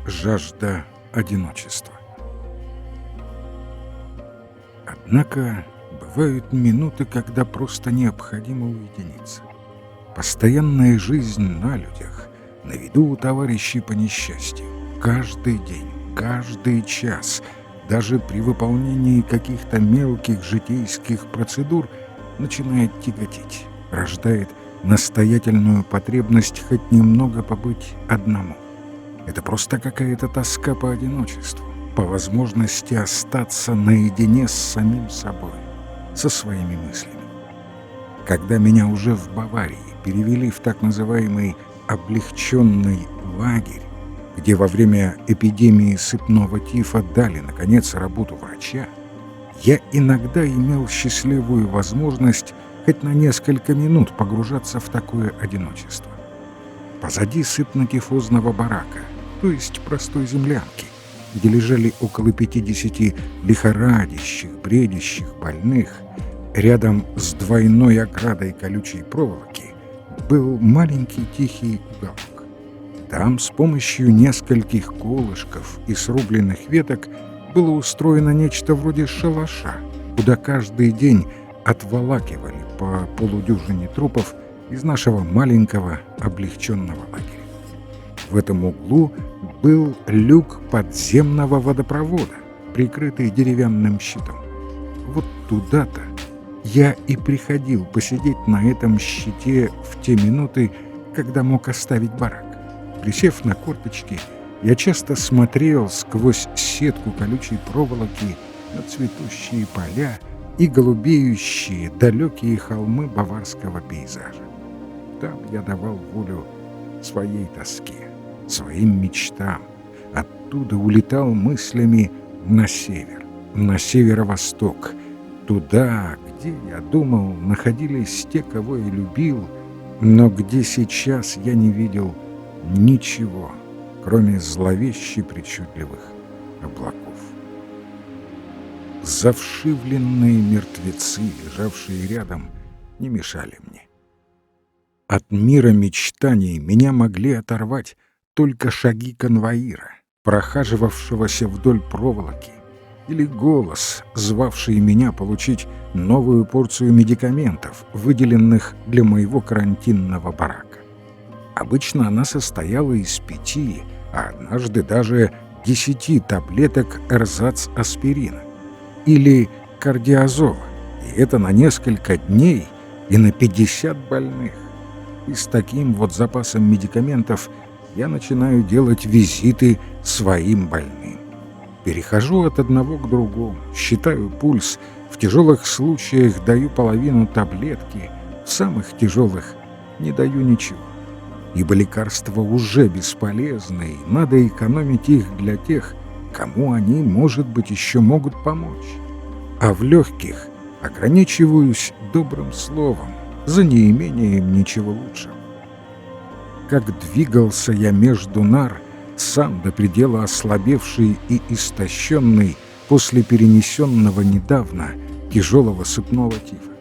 жажда одиночества. Однако бывают минуты, когда просто необходимо уединиться. Постоянная жизнь на людях, на виду у товарищей по несчастью, каждый день, каждый час, даже при выполнении каких-то мелких житейских процедур начинает тяготить, рождает настоятельную потребность хоть немного побыть одному. Это просто какая-то тоска по одиночеству, по возможности остаться наедине с самим собой, со своими мыслями. Когда меня уже в Баварии перевели в так называемый облегченный лагерь, где во время эпидемии сыпного тифа дали, наконец, работу врача, я иногда имел счастливую возможность хоть на несколько минут погружаться в такое одиночество. Позади сыпно-тифозного барака, то есть простой землянки, где лежали около 50 лихорадящих, бредящих больных, рядом с двойной оградой колючей проволоки был маленький тихий уголок. Там с помощью нескольких колышков и срубленных веток было устроено нечто вроде шалаша, куда каждый день отволакивали по полудюжине трупов из нашего маленького облегченного лагеря. В этом углу был люк подземного водопровода, прикрытый деревянным щитом. Вот туда-то я и приходил посидеть на этом щите в те минуты, когда мог оставить барак. Присев на корточки, я часто смотрел сквозь сетку колючей проволоки на цветущие поля и голубеющие далекие холмы баварского пейзажа. Там я давал волю своей тоске, своим мечтам. Оттуда улетал мыслями на север, на северо-восток, туда, где, я думал, находились те, кого я любил, но где сейчас я не видел ничего, кроме зловеще причудливых облаков. Завшивленные мертвецы, лежавшие рядом, не мешали мне. От мира мечтаний меня могли оторвать только шаги конвоира, прохаживавшегося вдоль проволоки, или голос, звавший меня получить новую порцию медикаментов, выделенных для моего карантинного барака. Обычно она состояла из 5, а однажды даже 10 таблеток эрзац-аспирина или кардиазола, и это на несколько дней и на 50 больных. И с таким вот запасом медикаментов я начинаю делать визиты своим больным. Перехожу от одного к другому, считаю пульс, в тяжелых случаях даю половину таблетки, в самых тяжелых не даю ничего. Ибо лекарства уже бесполезны, и надо экономить их для тех, кому они, может быть, еще могут помочь. А в легких ограничиваюсь добрым словом, за неимением ничего лучшего. Как двигался я между нар, сам до предела ослабевший и истощенный после перенесенного недавно тяжелого сыпного тифа.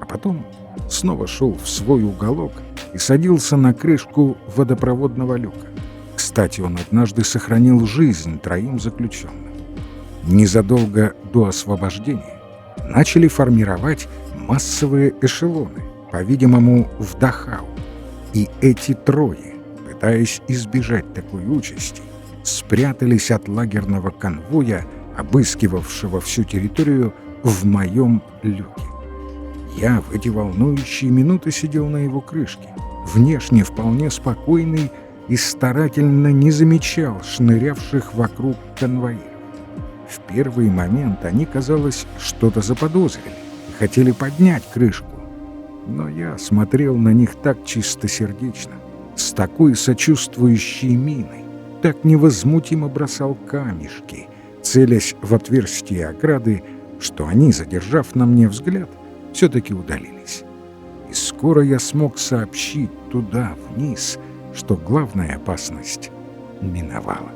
А потом снова шел в свой уголок и садился на крышку водопроводного люка. Кстати, он однажды сохранил жизнь 3 заключенным. Незадолго до освобождения начали формировать массовые эшелоны, по-видимому, в Дахау. И эти 3, пытаясь избежать такой участи, спрятались от лагерного конвоя, обыскивавшего всю территорию, в моем люке. Я в эти волнующие минуты сидел на его крышке, внешне вполне спокойный, и старательно не замечал шнырявших вокруг конвоиров. В первый момент они, казалось, что-то заподозрили и хотели поднять крышку. Но я смотрел на них так чистосердечно, с такой сочувствующей миной, так невозмутимо бросал камешки, целясь в отверстие ограды, что они, задержав на мне взгляд, все-таки удалились. И скоро я смог сообщить туда, вниз, что главная опасность миновала.